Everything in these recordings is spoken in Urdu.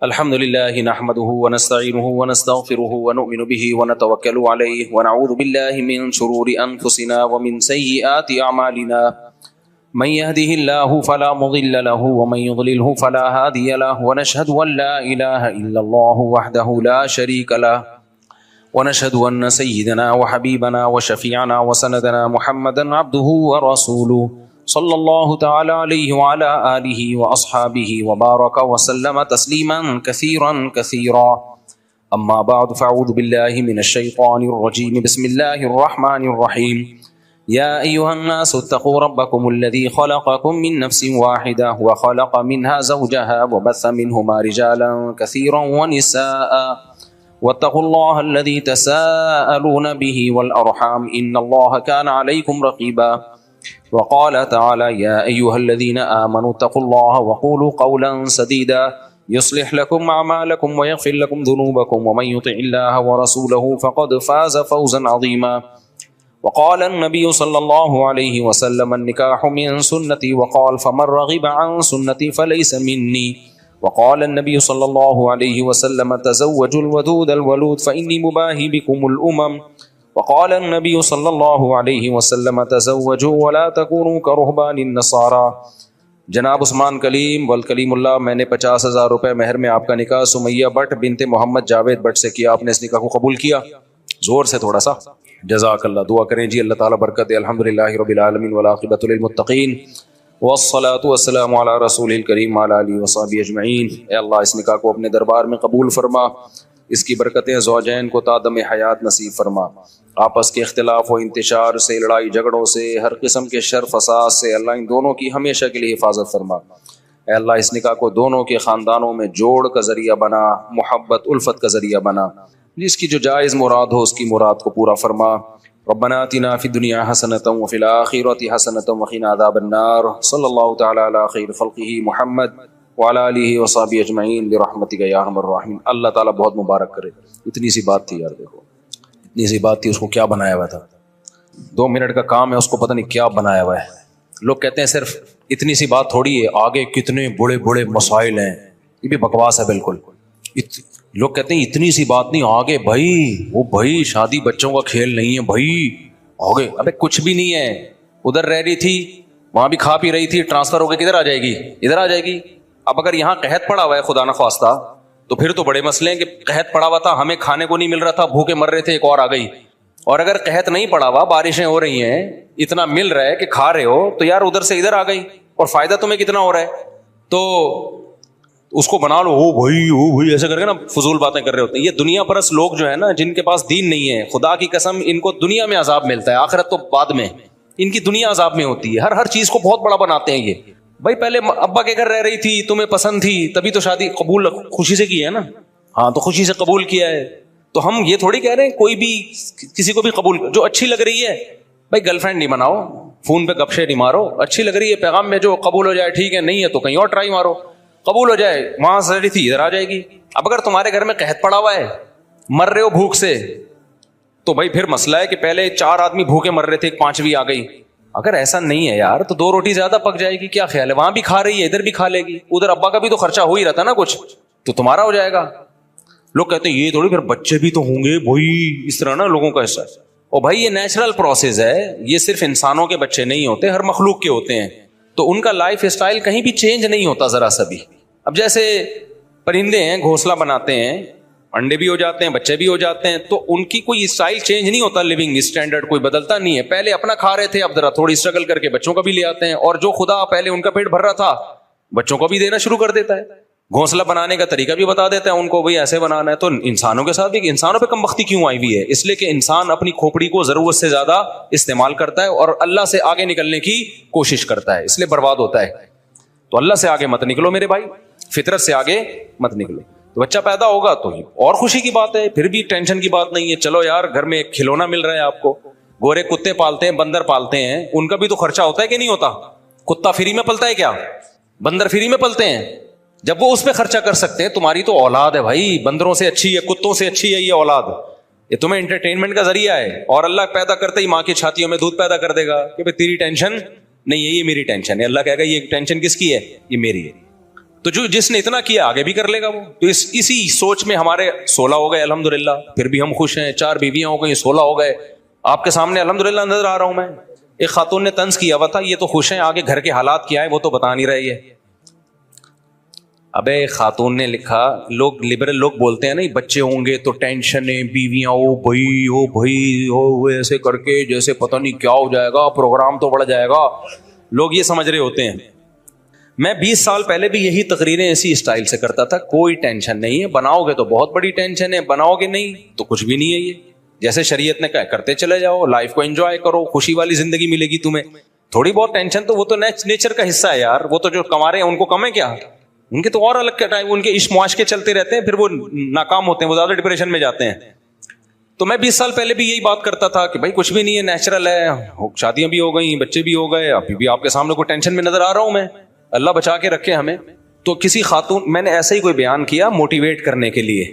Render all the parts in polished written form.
الحمد لله نحمده ونستعينه ونستغفره ونؤمن به ونتوكل عليه ونعوذ بالله من شرور أنفسنا ومن سيئات أعمالنا من يهده الله فلا مضل له ومن يضلله فلا هادي له ونشهد أن لا إله إلا الله وحده لا شريك له ونشهد أن سيدنا وحبيبنا وشفيعنا وسندنا محمدا عبده ورسوله صلی اللہ تعالی علیہ وعلى آلہ واصحابہ وبارک وسلم تسلیما کثیرا کثیرا اما بعد فاعوذ باللہ من الشیطان الرجیم بسم اللہ الرحمن الرحیم یا ایہا الناس اتقوا ربکم الذی خلقکم من نفس واحدہ وخلق منها زوجها وبث منہما رجالا کثیرا ونساء واتقوا اللہ الذی تساءلون به والارحام ان اللہ کان علیکم رقیبا وقال تعالى يا أيها الذين آمنوا اتقوا الله وقولوا قولا سديدا يصلح لكم أعمالكم ويغفر لكم ذنوبكم ومن يطع الله ورسوله فقد فاز فوزا عظيما وقال النبي صلى الله عليه وسلم النكاح من سنتي وقال فمن رغب عن سنتي فليس مني وقال النبي صلى الله عليه وسلم تزوجوا الودود الولود فإني مباهي بكم الأمم وقال النبي صلی اللہ علیہ وسلم تزوجوا ولا تكونوا كرهبان النصارى۔ جناب عثمان کلیم والکلیم اللہ، میں نے 50,000 روپے مہر میں آپ کا نکاح سمیہ بٹ بنت محمد جاوید بٹ سے کیا، آپ نے اس نکاح کو قبول کیا؟ زور سے تھوڑا سا جزاک اللہ، دعا کریں جی اللہ تعالیٰ برکت دے۔ الحمدللہ رب العالمین والعاقبۃ للمتقین والصلاۃ والسلام علی رسول الکریم وعلی آلہ وصحبہ اجمعین۔ اے اللہ اس نکاح کو اپنے دربار میں قبول فرما، اس کی برکتیں زوجین کو تا دم حیات نصیب فرما، آپس کے اختلاف و انتشار سے، لڑائی جھگڑوں سے، ہر قسم کے شر فساد سے اللہ ان دونوں کی ہمیشہ کے لیے حفاظت فرما۔ اے اللہ اس نکاح کو دونوں کے خاندانوں میں جوڑ کا ذریعہ بنا، محبت الفت کا ذریعہ بنا، جس کی جو جائز مراد ہو اس کی مراد کو پورا فرما۔ ربنا آتنا فی الدنیا حسنۃ وفی الآخرۃ حسنۃ وقنا عذاب النار۔ صلی اللہ تعالی علی خیر خلقہ محمد وعلی آلہ وصحبہ اجمعین برحمتک یا ارحم الراحمین۔ اللہ تعالیٰ بہت مبارک کرے۔ اتنی سی بات تھی یار، دیکھو اتنی سی بات تھی، اس کو کیا بنایا ہوا تھا؟ 2 منٹ کا کام ہے، اس کو پتہ نہیں کیا بنایا ہوا ہے۔ لوگ کہتے ہیں صرف اتنی سی بات تھوڑی ہے، آگے کتنے بڑے بڑے مسائل ہیں، یہ بھی بکواس ہے بالکل۔ لوگ کہتے ہیں اتنی سی بات نہیں، آگے بھائی وہ بھائی شادی بچوں کا کھیل نہیں ہے بھائی، آگے ابے کچھ بھی نہیں ہے۔ ادھر رہ رہی تھی، وہاں بھی کھا پی رہی تھی، ٹرانسفر ہو کے کدھر آ جائے گی؟ ادھر آ جائے گی۔ اب اگر یہاں قحط پڑا ہوا ہے خدا نخواستہ تو پھر تو بڑے مسئلے ہیں کہ قحط پڑا ہوا تھا، ہمیں کھانے کو نہیں مل رہا تھا، بھوکے مر رہے تھے، ایک اور آ گئی۔ اور اگر قحط نہیں پڑا ہوا، بارشیں ہو رہی ہیں، اتنا مل رہا ہے کہ کھا رہے ہو، تو یار ادھر سے ادھر آ گئی اور فائدہ تمہیں کتنا ہو رہا ہے؟ تو اس کو بنا لو، او بھائی ایسے کر کے نا فضول باتیں کر رہے ہوتے ہیں۔ یہ دنیا پرست لوگ جو ہے نا، جن کے پاس دین نہیں ہے، خدا کی قسم ان کو دنیا میں عذاب ملتا ہے، آخرت تو بعد میں، ان کی دنیا عذاب میں ہوتی ہے۔ ہر چیز کو بہت بڑا بناتے ہیں یہ۔ بھائی پہلے ابا کے گھر رہ رہی تھی، تمہیں پسند تھی، تبھی تو شادی قبول خوشی سے کی ہے نا، ہاں تو خوشی سے قبول کیا ہے۔ تو ہم یہ تھوڑی کہہ رہے ہیں کوئی بھی کسی کو بھی قبول، جو اچھی لگ رہی ہے بھائی گرل فرینڈ نہیں بناؤ، فون پہ گپ شے نہیں مارو، اچھی لگ رہی ہے پیغام میں جو قبول ہو جائے ٹھیک ہے، نہیں ہے تو کہیں اور ٹرائی مارو، قبول ہو جائے وہاں سے رہی تھی ادھر آ جائے گی۔ اب اگر تمہارے گھر میں قحط پڑا ہوا ہے، مر رہے ہو بھوک سے، تو بھائی پھر مسئلہ ہے کہ پہلے 4 آدمی بھوکے مر رہے تھے، 5ویں آ گئی۔ اگر ایسا نہیں ہے یار تو 2 روٹی زیادہ پک جائے گی، کیا خیال ہے؟ وہاں بھی کھا رہی ہے، ادھر بھی کھا لے گی، ادھر ابا کا بھی تو خرچہ ہو ہی رہتا نا کچھ، تو تمہارا ہو جائے گا۔ لوگ کہتے ہیں یہ تھوڑی پھر بچے بھی تو ہوں گے بھائی، اس طرح نا لوگوں کا حصہ ہے۔ اور بھائی یہ نیچرل پروسیس ہے، یہ صرف انسانوں کے بچے نہیں ہوتے، ہر مخلوق کے ہوتے ہیں، تو ان کا لائف اسٹائل کہیں بھی چینج نہیں ہوتا ذرا سا بھی۔ اب جیسے پرندے ہیں، گھونسلہ بناتے ہیں، انڈے بھی ہو جاتے ہیں، بچے بھی ہو جاتے ہیں، تو ان کی کوئی اسٹائل چینج نہیں ہوتا، لیونگ اسٹینڈرڈ کوئی بدلتا نہیں ہے۔ پہلے اپنا کھا رہے تھے، اب ذرا تھوڑی اسٹرگل کر کے بچوں کا بھی لے آتے ہیں، اور جو خدا پہلے ان کا پیٹ بھر رہا تھا بچوں کو بھی دینا شروع کر دیتا ہے، گھونسلہ بنانے کا طریقہ بھی بتا دیتا ہے ان کو، بھائی ایسے بنانا ہے۔ تو انسانوں کے ساتھ بھی، انسانوں پہ کم بختی کیوں آئی ہوئی ہے؟ اس لیے کہ انسان اپنی کھوپڑی کو ضرورت سے زیادہ استعمال کرتا ہے اور اللہ سے آگے نکلنے کی کوشش کرتا ہے، اس لیے برباد ہوتا ہے۔ تو اللہ سے آگے مت نکلو میرے بھائی، فطرت سے آگے مت نکلو۔ تو بچہ پیدا ہوگا تو اور خوشی کی بات ہے، پھر بھی ٹینشن کی بات نہیں ہے، چلو یار گھر میں ایک کھلونا مل رہا ہے آپ کو۔ گورے کتے پالتے ہیں، بندر پالتے ہیں، ان کا بھی تو خرچہ ہوتا ہے کہ نہیں ہوتا؟ کتا فری میں پلتا ہے کیا؟ بندر فری میں پلتے ہیں؟ جب وہ اس پہ خرچہ کر سکتے ہیں، تمہاری تو اولاد ہے بھائی، بندروں سے اچھی ہے، کتوں سے اچھی ہے یہ اولاد، یہ تمہیں انٹرٹینمنٹ کا ذریعہ ہے، اور اللہ پیدا کرتے ہی ماں کی چھاتیوں میں دودھ پیدا کر دے گا کہ بھائی تیری ٹینشن نہیں ہے، یہ میری ٹینشن ہے۔ اللہ کہے گا یہ ٹینشن کس کی ہے؟ یہ میری ہے۔ تو جو جس نے اتنا کیا آگے بھی کر لے گا وہ. تو اسی سوچ میں ہمارے 16 ہو گئے الحمدللہ, پھر بھی ہم خوش ہیں. 4 بیویاں ہو گئی, 16 ہو گئے. آپ کے سامنے الحمدللہ نظر آ رہا ہوں میں. ایک خاتون نے طنز کیا ہوا تھا, یہ تو خوش ہیں, آگے گھر کے حالات کیا ہے وہ تو بتا نہیں رہی ہے. ابے خاتون نے لکھا, لوگ لبرل لوگ بولتے ہیں نا بچے ہوں گے تو ٹینشن ہے, بیویاں او بھائی ایسے کر کے جیسے پتہ نہیں کیا ہو جائے گا, پروگرام تو بڑھ جائے گا, لوگ یہ سمجھ رہے ہوتے ہیں. میں 20 سال پہلے بھی یہی تقریریں اسی اسٹائل سے کرتا تھا. کوئی ٹینشن نہیں ہے, بناؤ گے تو بہت بڑی ٹینشن ہے, بناؤ گے نہیں تو کچھ بھی نہیں ہے. یہ جیسے شریعت نے کہا کرتے چلے جاؤ, لائف کو انجوائے کرو, خوشی والی زندگی ملے گی تمہیں. تھوڑی بہت ٹینشن تو وہ تو نیچر کا حصہ ہے یار, وہ تو جو کما رہے ہیں ان کو کم ہے کیا, ان کے تو اور الگ کا ٹائم, ان کے عشق معاشقے چلتے رہتے ہیں, پھر وہ ناکام ہوتے ہیں, وہ زیادہ ڈپریشن میں جاتے ہیں. تو میں 20 سال پہلے بھی یہی بات کرتا تھا کہ بھائی کچھ بھی نہیں ہے, نیچرل ہے, شادیاں بھی ہو گئی, بچے بھی ہو گئے, ابھی بھی آپ کے سامنے کوئی ٹینشن میں نظر آ رہا ہوں میں, اللہ بچا کے رکھے ہمیں. تو کسی خاتون, میں نے ایسا ہی کوئی بیان کیا موٹیویٹ کرنے کے لیے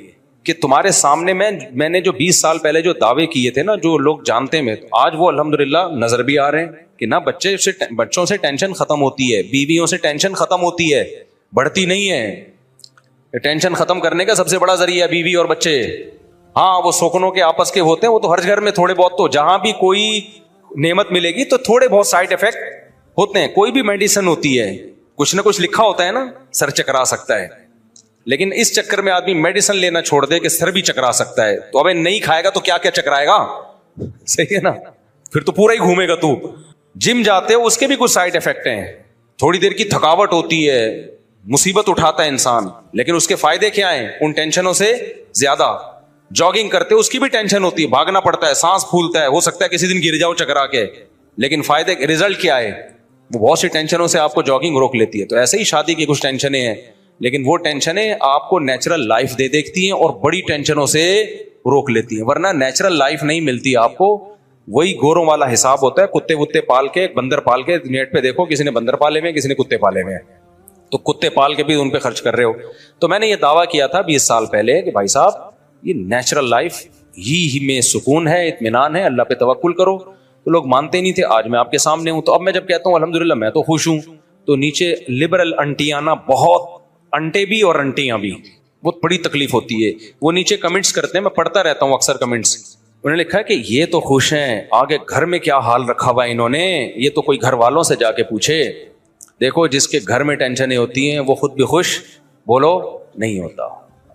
کہ تمہارے سامنے میں نے جو 20 سال پہلے جو دعوے کیے تھے نا, جو لوگ جانتے ہیں, آج وہ الحمدللہ نظر بھی آ رہے ہیں کہ نہ بچوں سے ٹینشن ختم ہوتی ہے, بیویوں سے ٹینشن ختم ہوتی ہے, بڑھتی نہیں ہے. ٹینشن ختم کرنے کا سب سے بڑا ذریعہ بیوی اور بچے. ہاں وہ سوکنوں کے آپس کے ہوتے ہیں, وہ تو ہر گھر میں تھوڑے بہت, تو جہاں بھی کوئی نعمت ملے گی تو تھوڑے بہت سائڈ افیکٹ ہوتے ہیں. کوئی بھی میڈیسن ہوتی ہے, کچھ نہ کچھ لکھا ہوتا ہے نا, سر چکرا سکتا ہے, لیکن اس چکر میں آدمی میڈیسن لینا چھوڑ دے کہ سر بھی چکرا سکتا ہے. تو ابے نہیں کھائے گا تو کیا کیا چکرائے گا, صحیح ہے نا, پھر تو پورا ہی گھومے گا. تو جم جاتے ہو اس کے بھی کچھ سائڈ افیکٹ ہیں, تھوڑی دیر کی تھکاوٹ ہوتی ہے, مصیبت اٹھاتا ہے انسان, لیکن اس کے فائدے کیا ہیں ان ٹینشنوں سے زیادہ. جاگنگ کرتے اس کی بھی ٹینشن ہوتی ہے, بھاگنا پڑتا ہے, سانس پھولتا ہے, ہو سکتا ہے کسی دن گر جاؤ چکرا کے, لیکن فائدے رزلٹ کیا ہے, وہ بہت سی ٹینشنوں سے آپ کو جاگنگ روک لیتی ہے. تو ایسے ہی شادی کی کچھ ٹینشنیں ہیں, لیکن وہ ٹینشنیں آپ کو نیچرل لائف دے دیکھتی ہیں اور بڑی ٹینشنوں سے روک لیتی ہیں. ورنہ نیچرل لائف نہیں ملتی آپ کو, وہی گوروں والا حساب ہوتا ہے. کتے وتے پال کے, بندر پال کے, نیٹ پہ دیکھو کسی نے بندر پالے ہوئے, کسی نے کتے پالے ہوئے, تو کتے پال کے بھی ان پہ خرچ کر رہے ہو. تو میں نے یہ دعویٰ کیا تھا 20 سال پہلے کہ بھائی صاحب یہ نیچرل لائف ہی میں سکون ہے, اطمینان ہے, اللہ پہ توکل کرو. تو لوگ مانتے نہیں تھے, آج میں آپ کے سامنے ہوں. تو اب میں جب کہتا ہوں الحمدللہ میں تو خوش ہوں, تو نیچے لبرل انٹیاں نا, بہت انٹے بھی اور انٹیاں بھی, بہت بڑی تکلیف ہوتی ہے. وہ نیچے کمنٹس کرتے ہیں, میں پڑھتا رہتا ہوں اکثر کمنٹس. انہوں نے لکھا کہ یہ تو خوش ہیں, آگے گھر میں کیا حال رکھا ہوا انہوں نے, یہ تو کوئی گھر والوں سے جا کے پوچھے. دیکھو جس کے گھر میں ٹینشنیں ہوتی ہیں وہ خود بھی خوش بولو نہیں ہوتا.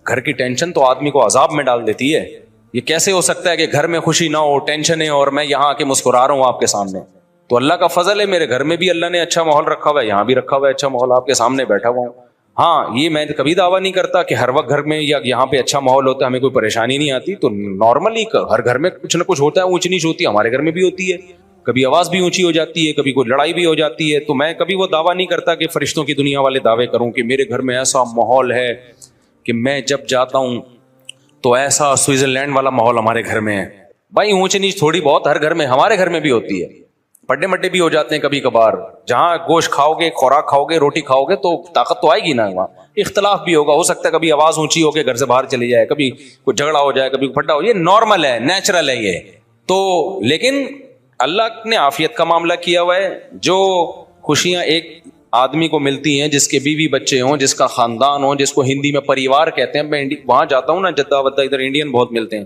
گھر کی ٹینشن تو آدمی کو عذاب میں ڈال دیتی ہے. یہ کیسے ہو سکتا ہے کہ گھر میں خوشی نہ ہو, ٹینشنیں, اور میں یہاں آ کے مسکرا رہا ہوں آپ کے سامنے. تو اللہ کا فضل ہے, میرے گھر میں بھی اللہ نے اچھا ماحول رکھا ہوا ہے, یہاں بھی رکھا ہوا ہے اچھا ماحول, آپ کے سامنے بیٹھا ہوا ہوں. ہاں یہ میں کبھی دعویٰ نہیں کرتا کہ ہر وقت گھر میں یا یہاں پہ اچھا ماحول ہوتا ہے, ہمیں کوئی پریشانی نہیں آتی. تو نارملی ہر گھر میں کچھ نہ کچھ ہوتا ہے, اونچ نیچ ہوتی ہے, ہمارے گھر میں بھی ہوتی ہے, کبھی آواز بھی اونچی ہو جاتی ہے, کبھی کوئی لڑائی بھی ہو جاتی ہے. تو میں کبھی وہ دعویٰ نہیں کرتا کہ فرشتوں کی دنیا والے دعوے کروں کہ میرے گھر میں ایسا ماحول ہے کہ میں جب جاتا ہوں تو ایسا سوئٹزرلینڈ والا ماحول ہمارے گھر میں ہے. بھائی اونچ نیچ تھوڑی بہت ہر گھر میں, ہمارے گھر میں بھی ہوتی ہے, پڈے مڈے بھی ہو جاتے ہیں کبھی کبھار. جہاں گوشت کھاؤ گے, خوراک کھاؤ گے, روٹی کھاؤ گے تو طاقت تو آئے گی نا. وہاں اختلاف بھی ہوگا, ہو سکتا ہے کبھی آواز اونچی ہو کے گھر سے باہر چلی جائے, کبھی کوئی جھگڑا ہو جائے, کبھی پھٹا ہو, یہ نارمل ہے, نیچرل ہے یہ تو. لیکن اللہ نے عافیت کا معاملہ کیا ہوا ہے. جو خوشیاں ایک آدمی کو ملتی ہیں جس کے بیوی بچے ہوں, جس کا خاندان ہو, جس کو ہندی میں پریوار کہتے ہیں. میں وہاں جاتا ہوں نا جدہ ودہ, ادھر انڈین بہت ملتے ہیں,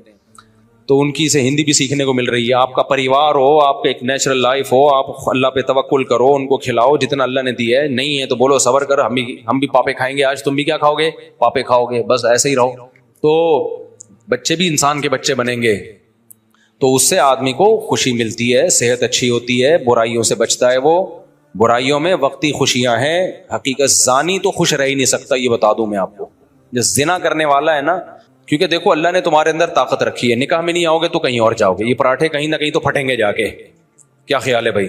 تو ان کی سے ہندی بھی سیکھنے کو مل رہی ہے. آپ کا پریوار ہو, آپ کا ایک نیچرل لائف ہو, آپ اللہ پہ توکل کرو, ان کو کھلاؤ جتنا اللہ نے دیا ہے. نہیں ہے تو بولو صبر کر, ہم بھی پاپے کھائیں گے آج, تم بھی کیا کھاؤ گے, پاپے کھاؤ گے, بس ایسے ہی رہو. تو بچے بھی انسان کے بچے بنیں گے, تو اس سے آدمی کو خوشی ملتی ہے, صحت اچھی ہوتی ہے, برائیوں سے بچتا ہے. وہ برائیوں میں وقتی خوشیاں ہیں, حقیقت زانی تو خوش رہ ہی نہیں سکتا, یہ بتا دوں میں آپ کو. جو زنا کرنے والا ہے نا, کیونکہ دیکھو اللہ نے تمہارے اندر طاقت رکھی ہے, نکاح میں نہیں آؤ گے تو کہیں اور جاؤ گے, یہ پراٹھے کہیں نہ کہیں تو پھٹیں گے جا کے. کیا خیال ہے بھائی,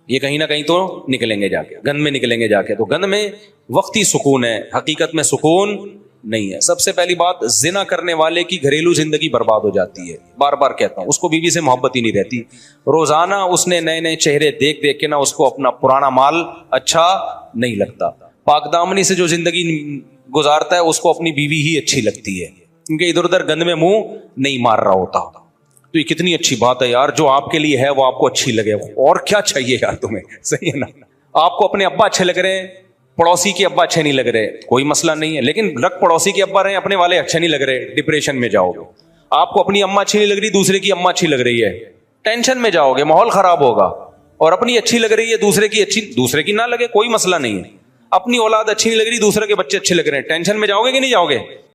یہ کہیں نہ کہیں تو نکلیں گے جا کے, گند میں نکلیں گے جا کے. تو گند میں وقتی سکون ہے, حقیقت میں سکون نہیں ہے. سب سے پہلی بات, زنا کرنے والے کی گھریلو زندگی برباد ہو جاتی ہے. بار بار کہتا ہوں, اس کو بیوی سے محبت ہی نہیں رہتی. روزانہ اس نے نئے نئے چہرے دیکھ دیکھ کے نا اس کو اپنا پرانا مال اچھا نہیں لگتا. پاک دامنی سے جو زندگی گزارتا ہے اس کو اپنی بیوی ہی اچھی لگتی ہے, کیونکہ ادھر ادھر گند میں منہ نہیں مار رہا ہوتا. تو یہ کتنی اچھی بات ہے یار, جو آپ کے لیے ہے وہ آپ کو اچھی لگے, اور کیا چاہیے یار تمہیں, صحیح ہے نا. آپ کو اپنے ابا اچھے لگ رہے ہیں, پڑوسی کے ابا اچھے نہیں لگ رہے، کوئی مسئلہ نہیں ہے، لیکن پڑوسی کے ابا رہے اپنے والے اچھے نہیں لگ رہے، ڈپریشن میں جاؤ گے. آپ کو اپنی اماں اچھی نہیں لگ رہی، دوسرے کی اماں اچھی لگ رہی ہے، ٹینشن میں جاؤ گے، ماحول خراب ہوگا. اور اپنی اچھی لگ رہی ہے، دوسرے کی نہ لگے، کوئی مسئلہ نہیں ہے. اپنی اولاد اچھی نہیں لگ رہی، دوسرے کے بچے اچھے لگ رہے ہیں، ٹینشن میں جاؤ گے کہ نہیں جاؤ گے؟